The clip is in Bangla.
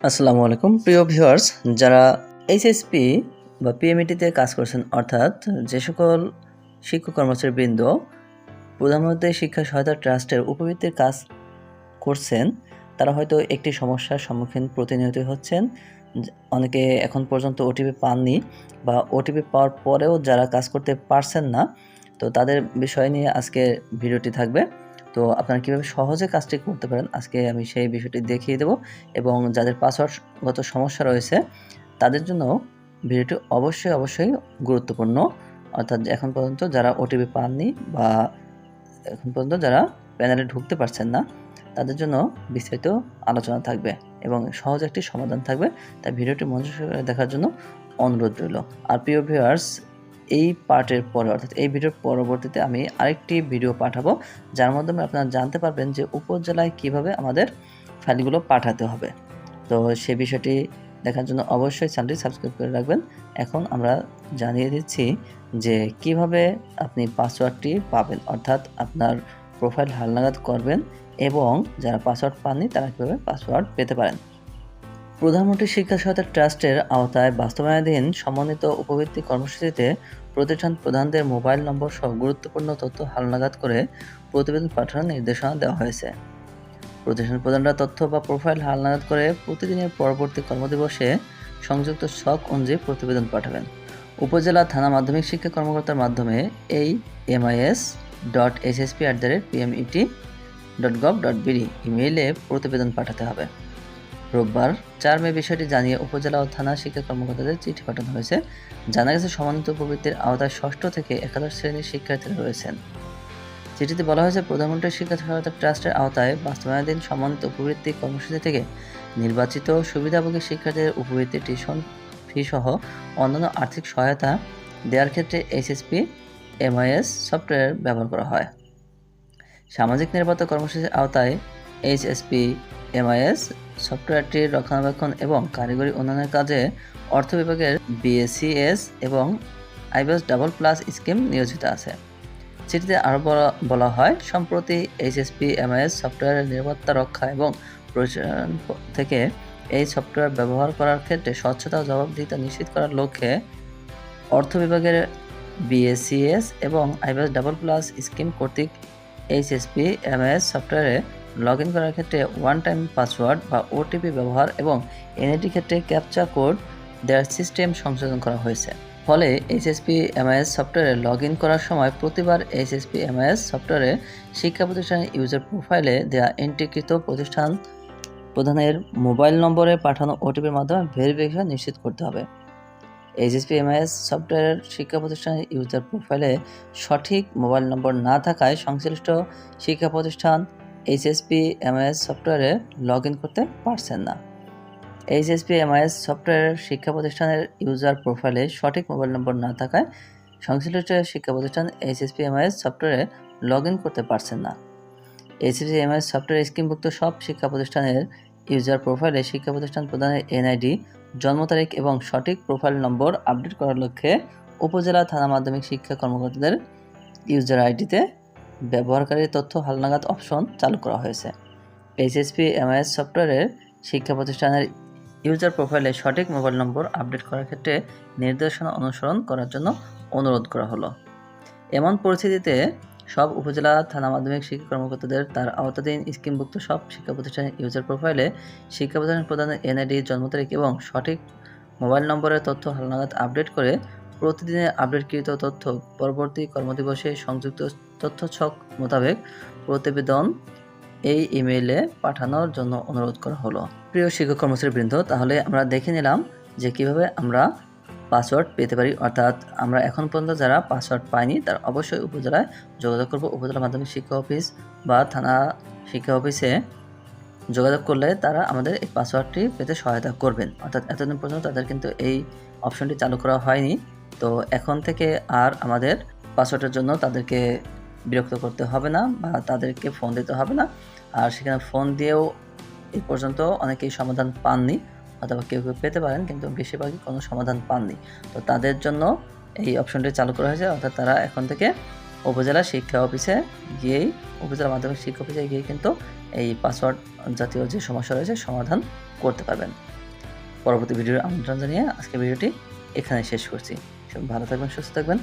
আসসালামু আলাইকুম প্রিয় ভিউয়ার্স, যারা এইচএসপি বা পিএমইটিতে কাজ করছেন, অর্থাৎ যে সকল শিক্ষক কর্মচারীবৃন্দ প্রধানমন্ত্রী শিক্ষা সহায়তা ট্রাস্টের উপবৃত্তির কাজ করছেন, তারা হয়তো একটি সমস্যার সম্মুখীন প্রতিনিয়ত হচ্ছেন। অনেকে এখন পর্যন্ত ওটিপি পাননি বা ওটিপি পাওয়ার পরেও যারা কাজ করতে পারছেন না, তো তাদের বিষয় নিয়ে আজকে ভিডিওটি থাকবে। তো আপনারা কীভাবে সহজে কাজটি করতে পারেন আজকে আমি সেই বিষয়টি দেখিয়ে দেব, এবং যাদের পাসওয়ার্ডগত সমস্যা রয়েছে তাদের জন্য ভিডিওটি অবশ্যই গুরুত্বপূর্ণ। অর্থাৎ এখন পর্যন্ত যারা ওটিপি পাননি বা এখন পর্যন্ত যারা প্যানেলে ঢুকতে পারছেন না, তাদের জন্য বিস্তারিত আলোচনা থাকবে এবং সহজ একটি সমাধান থাকবে। তাই ভিডিওটি মনোযোগ সহকারে দেখার জন্য অনুরোধ রইল। আর প্রিয় ভিউয়ার্স, এই পার্টের পরে অর্থাৎ এই ভিডিওর পরবর্তীতে আমি আরেকটি ভিডিও পাঠাবো, যার মাধ্যমে আপনারা জানতে পারবেন যে উপজেলায় কিভাবে আমাদের ফাইলগুলো পাঠাতে হবে। তো সেই বিষয়টি দেখার জন্য অবশ্যই চ্যানেলটি সাবস্ক্রাইব করে রাখবেন। এখন আমরা জানিয়ে দিচ্ছি যে কিভাবে আপনি পাসওয়ার্ডটি পাবেন, অর্থাৎ আপনার প্রোফাইল হালনাগাদ করবেন এবং যারা পাসওয়ার্ড পাননি তারা কীভাবে পাসওয়ার্ড পেতে পারেন। প্রধানমন্ত্রী শিক্ষা সহায়তা ট্রাস্টের আওতায় বাস্তবায়নাধীন সমন্বিত উপবৃত্তি কর্মসূচিতে প্রতিষ্ঠান প্রধানদের মোবাইল নম্বর সহ গুরুত্বপূর্ণ তথ্য হালনাগাদ করে প্রতিবেদন পাঠানোর নির্দেশনা দেওয়া হয়েছে। প্রতিষ্ঠান প্রধানরা তথ্য বা প্রোফাইল হালনাগাদ করে প্রতিদিনের পরবর্তী কর্মদিবসে সংযুক্ত ছক অনুযায়ী প্রতিবেদন পাঠাবেন। উপজেলা থানা মাধ্যমিক শিক্ষা কর্মকর্তার মাধ্যমে এই mis.hsp@pmet.gov.bd ইমেইলে প্রতিবেদন পাঠাতে হবে। রোববার 4 মে বিষয়টি জানিয়ে উপজেলা ও থানা শিক্ষা কর্মকর্তাদের চিঠি পাঠানো হয়েছে। জানা গেছে, সমন্বিত উপবৃত্তির আওতায় 6ষ্ঠ থেকে একাদশ শ্রেণীর শিক্ষার্থীরা রয়েছেন। চিঠিতে বলা হয়েছে, প্রধানমন্ত্রী শিক্ষা সহায়তা ট্রাস্টের আওতায় বাস্তবায়নাধীন সমন্বিত উপবৃত্তি কর্মসূচি থেকে নির্বাচিত সুবিধাভোগী শিক্ষার্থীদের উপবৃত্তি, টিউশন ফি সহ অন্যান্য আর্থিক সহায়তা দেওয়ার ক্ষেত্রে এইচএসপি এমআইএস সফটওয়্যার ব্যবহার করা হয়। সামাজিক নিরাপত্তা কর্মসূচির আওতায় এইচএসপি এমআইএস সফটওয়্যারটির রক্ষণাবেক্ষণ এবং কারিগরি উন্নয়নের কাজে অর্থ বিভাগের বিএসিএস এবং আইবিএস ডাবল প্লাস স্কিম নিয়োজিত আছে। চিঠিতে আরও বলা হয়, সম্প্রতি এইচএসপি এমআইএস সফটওয়্যারের নিরাপত্তা রক্ষা এবং প্রতিষ্ঠান থেকে এই সফটওয়্যার ব্যবহার করার ক্ষেত্রে স্বচ্ছতা ও জবাবদিহিতা নিশ্চিত করার লক্ষ্যে অর্থ বিভাগের বিএসিএস এবং আইবিএস ডাবল প্লাস স্কিম কর্তৃক এইচএসপি এমআইএস সফটওয়্যারে লগ ইন করার ক্ষেত্রে ওয়ান টাইম পাসওয়ার্ড বা ওটিপি ব্যবহার এবং এনআইডি ক্ষেত্রে ক্যাপচা কোড দেওয়ার সিস্টেম সংশোধন করা হয়েছে। ফলে এইচএসপি এমআইএস সফটওয়্যারে লগ ইন করার সময় প্রতিবার এইচএসপি এমআইএস সফটওয়্যারে শিক্ষা প্রতিষ্ঠানের ইউজার প্রোফাইলে দেওয়া এন্ট্রিকৃত প্রতিষ্ঠান প্রধানের মোবাইল নম্বরে পাঠানো ওটিপির মাধ্যমে ভেরিফিকেশন নিশ্চিত করতে হবে। এইচএসপি এমআইএস সফটওয়্যারের শিক্ষা প্রতিষ্ঠানের ইউজার প্রোফাইলে সঠিক মোবাইল নম্বর না থাকায় সংশ্লিষ্ট শিক্ষা প্রতিষ্ঠান এইচএসপি এমআইএস সফটওয়্যারে লগ ইন করতে পারছেন না। এইচএসপি এমআইএস সফটওয়্যারের শিক্ষা প্রতিষ্ঠানের ইউজার প্রোফাইলে সঠিক মোবাইল নম্বর না থাকায় সংশ্লিষ্ট শিক্ষা প্রতিষ্ঠান এইচএসপি এমআইএস সফটওয়্যারে লগ ইন করতে পারছেন না। এইচএসপি এমআইএস সফটওয়্যার স্কিমভুক্ত সব শিক্ষা প্রতিষ্ঠানের ইউজার প্রোফাইলে শিক্ষা প্রতিষ্ঠান প্রদানের এনআইডি, জন্ম তারিখ এবং সঠিক প্রোফাইল নম্বর আপডেট করার লক্ষ্যে উপজেলা থানা মাধ্যমিক শিক্ষা কর্মকর্তাদের ইউজার আইডিতে ব্যবহারকারীর তথ্য হালনাগাদ অপশন চালু করা হয়েছে। এইচএসপি এমআইএস সফটওয়্যারের শিক্ষা প্রতিষ্ঠানের ইউজার প্রোফাইলে সঠিক মোবাইল নম্বর আপডেট করার ক্ষেত্রে নির্দেশনা অনুসরণ করার জন্য অনুরোধ করা হলো। এমন পরিস্থিতিতে সব উপজেলা থানা মাধ্যমিক শিক্ষা কর্মকর্তাদের তার আওতাধীন স্কিমভুক্ত সব শিক্ষা প্রতিষ্ঠানের ইউজার প্রোফাইলে শিক্ষা প্রতিষ্ঠান প্রদানের এনআইডি, জন্ম তারিখ এবং সঠিক মোবাইল নম্বরের তথ্য হালনাগাদ আপডেট করে প্রতিদিনের আপডেটকৃত তথ্য পরবর্তী কর্মদিবসে সংযুক্ত তথ্য ছক মোতাবেক প্রতিবেদন এই ইমেইলে পাঠানোর জন্য অনুরোধ করা হলো। প্রিয় শিক্ষক কর্মচারীবৃন্দ, তাহলে আমরা দেখে নিলাম যে কিভাবে আমরা পাসওয়ার্ড পেতে পারি। অর্থাৎ আমরা এখন পর্যন্ত যারা পাসওয়ার্ড পাইনি তারা অবশ্যই উপজেলায় যোগাযোগ করব। উপজেলা মাধ্যমিক শিক্ষা অফিস বা থানা শিক্ষা অফিসে যোগাযোগ করলে তারা আমাদের এই পাসওয়ার্ডটি পেতে সহায়তা করবেন। অর্থাৎ এতদিন পর্যন্ত তাদের কিন্তু এই অপশনটি চালু করা হয়নি। তো এখন থেকে আর আমাদের পাসওয়ার্ডের জন্য তাদেরকে বিরক্ত করতে হবে না বা তাদেরকে ফোন দিতে হবে না। আর সেখানে ফোন দিয়েও এই পর্যন্ত অনেকেই সমাধান পাননি, অথবা কেউ পেতে পারেন কিন্তু বেশিরভাগই কোনো সমাধান পাননি। তো তাদের জন্য এই অপশনটি চালু করা হয়েছে। অর্থাৎ তারা এখন থেকে উপজেলা শিক্ষা অফিসে গিয়েই, উপজেলা মাধ্যমিক শিক্ষা অফিসে গিয়ে কিন্তু এই পাসওয়ার্ড জাতীয় যে সমস্যা রয়েছে সমাধান করতে পারবেন। পরবর্তী ভিডিওর আমন্ত্রণ জানিয়ে আজকের ভিডিওটি এখানে শেষ করছি। সবাই ভালো থাকবেন, সুস্থ থাকবেন।